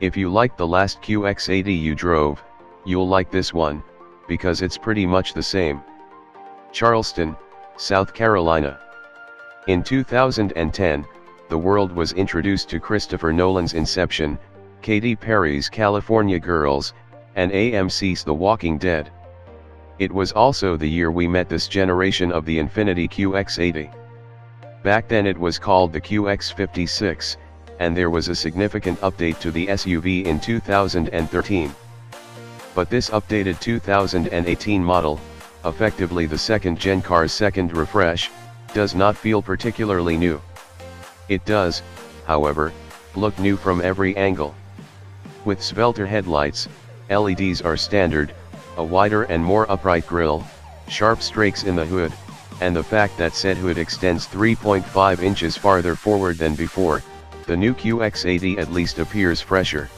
If you liked the last QX80 you drove, you'll like this one, because it's pretty much the same. Charleston, South Carolina. In 2010, the world was introduced to Christopher Nolan's Inception, Katy Perry's California Girls, and AMC's The Walking Dead. It was also the year we met this generation of the Infiniti QX80. Back then it was called the QX56, and there was a significant update to the SUV in 2013. But this updated 2018 model, effectively the second-gen car's second refresh, does not feel particularly new. It does, however, look new from every angle. With swelter headlights, LEDs are standard, a wider and more upright grille, sharp strakes in the hood, and the fact that said hood extends 3.5 inches farther forward than before, the new QX80 at least appears fresher.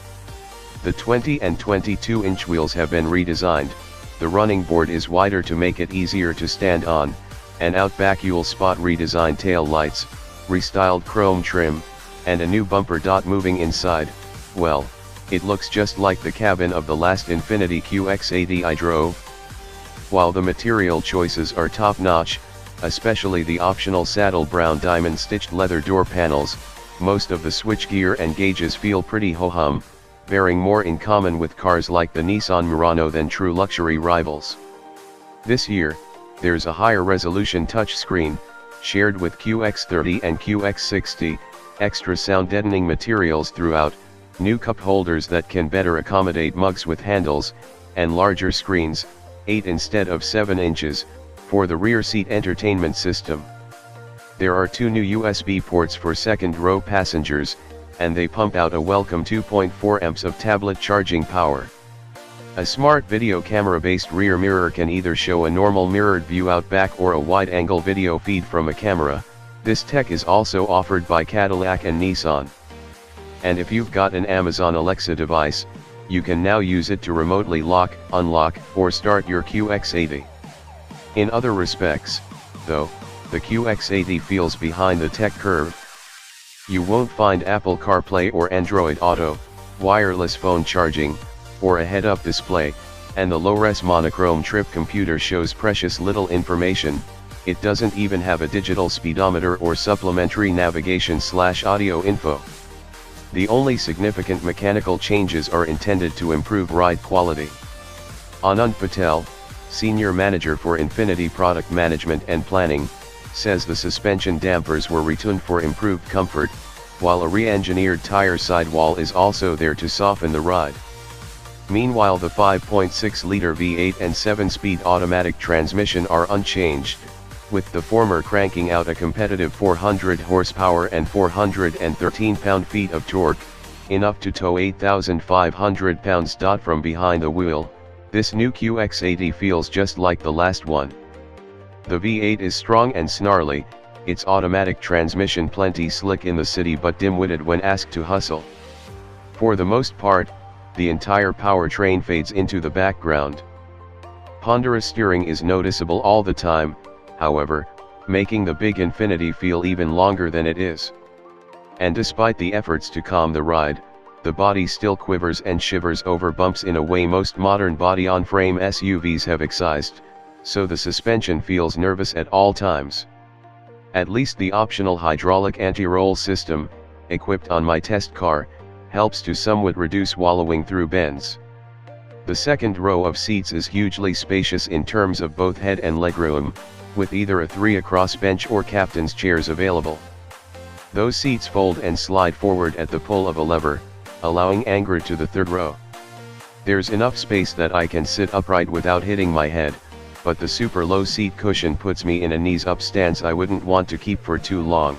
The 20 and 22-inch wheels have been redesigned, the running board is wider to make it easier to stand on, and out back you'll spot redesigned tail lights, restyled chrome trim, and a new bumper. Moving inside, well, it looks just like the cabin of the last Infiniti QX80 I drove. While the material choices are top-notch, especially the optional saddle brown diamond-stitched leather door panels, most of the switchgear and gauges feel pretty ho-hum, bearing more in common with cars like the Nissan Murano than true luxury rivals. This year, there's a higher resolution touchscreen, shared with QX30 and QX60, extra sound deadening materials throughout, new cup holders that can better accommodate mugs with handles, and larger screens, 8 instead of 7 inches, for the rear seat entertainment system. There are 2 new USB ports for second-row passengers, and they pump out a welcome 2.4 amps of tablet charging power. A smart video camera-based rear mirror can either show a normal mirrored view out back or a wide-angle video feed from a camera. This tech is also offered by Cadillac and Nissan. And if you've got an Amazon Alexa device, you can now use it to remotely lock, unlock, or start your QX80. In other respects, though, the QX80 feels behind the tech curve. You won't find Apple CarPlay or Android Auto, wireless phone charging, or a head-up display, and the low-res monochrome trip computer shows precious little information. It doesn't even have a digital speedometer or supplementary navigation/audio info. The only significant mechanical changes are intended to improve ride quality. Anand Patel, Senior Manager for Infiniti Product Management and Planning, says the suspension dampers were retuned for improved comfort, while a re-engineered tire sidewall is also there to soften the ride. Meanwhile, the 5.6-liter V8 and 7-speed automatic transmission are unchanged, with the former cranking out a competitive 400 horsepower and 413 pound-feet of torque, enough to tow 8,500 pounds. From behind the wheel, this new QX80 feels just like the last one. The V8 is strong and snarly, its automatic transmission plenty slick in the city but dim-witted when asked to hustle. For the most part, the entire powertrain fades into the background. Ponderous steering is noticeable all the time, however, making the big Infiniti feel even longer than it is. And despite the efforts to calm the ride, the body still quivers and shivers over bumps in a way most modern body-on-frame SUVs have excised, so the suspension feels nervous at all times. At least the optional hydraulic anti-roll system, equipped on my test car, helps to somewhat reduce wallowing through bends. The second row of seats is hugely spacious in terms of both head and legroom, with either a 3-across bench or captain's chairs available. Those seats fold and slide forward at the pull of a lever, allowing anchor to the third row. There's enough space that I can sit upright without hitting my head, but the super low seat cushion puts me in a knees-up stance I wouldn't want to keep for too long.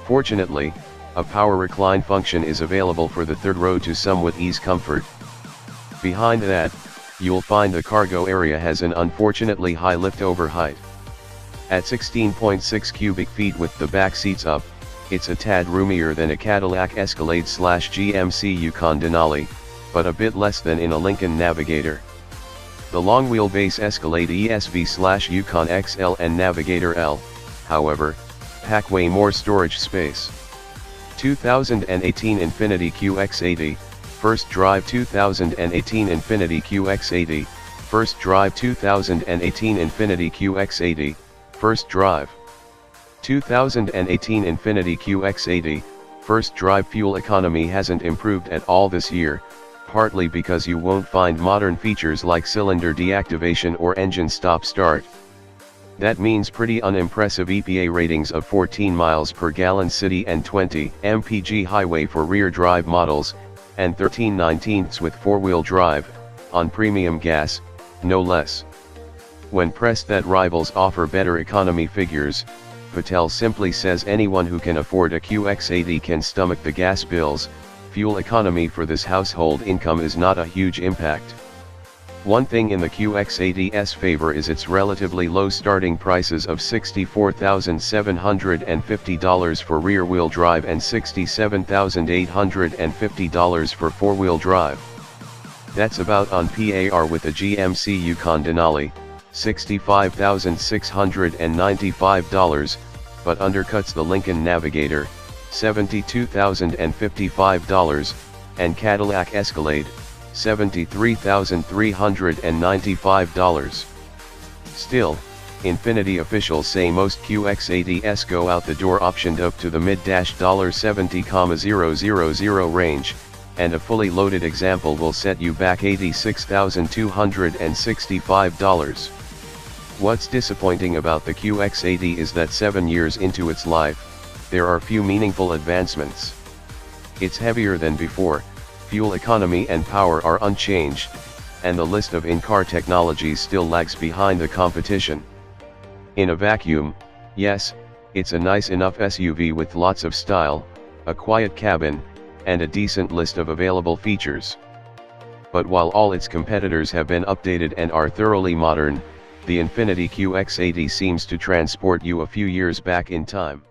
Fortunately, a power recline function is available for the third row to somewhat ease comfort. Behind that, you'll find the cargo area has an unfortunately high lift-over height. At 16.6 cubic feet with the back seats up, it's a tad roomier than a Cadillac Escalade/GMC Yukon Denali, but a bit less than in a Lincoln Navigator. The long wheelbase Escalade ESV/Yukon XL and Navigator L, however, pack way more storage space. 2018 Infiniti QX80, First drive 2018 Infiniti QX80, first drive 2018 Infiniti QX80, first drive 2018 Infiniti QX80, first drive. Fuel economy hasn't improved at all this year, partly because you won't find modern features like cylinder deactivation or engine stop-start. That means pretty unimpressive EPA ratings of 14 miles per gallon city and 20 mpg highway for rear drive models, and 13/19 with four-wheel drive, on premium gas, no less. When pressed that rivals offer better economy figures, Patel simply says anyone who can afford a QX80 can stomach the gas bills. Fuel economy for this household income is not a huge impact. One thing in the QX80's favor is its relatively low starting prices of $64,750 for rear-wheel drive and $67,850 for four-wheel drive. That's about on par with the GMC Yukon Denali, $65,695, but undercuts the Lincoln Navigator, $72,055, and Cadillac Escalade, $73,395. Still, Infiniti officials say most QX80s go out the door optioned up to the mid-$70,000 range, and a fully loaded example will set you back $86,265. What's disappointing about the QX80 is that 7 years into its life, there are few meaningful advancements. It's heavier than before, fuel economy and power are unchanged, and the list of in-car technologies still lags behind the competition. In a vacuum, yes, it's a nice enough SUV with lots of style, a quiet cabin, and a decent list of available features. But while all its competitors have been updated and are thoroughly modern, the Infiniti QX80 seems to transport you a few years back in time.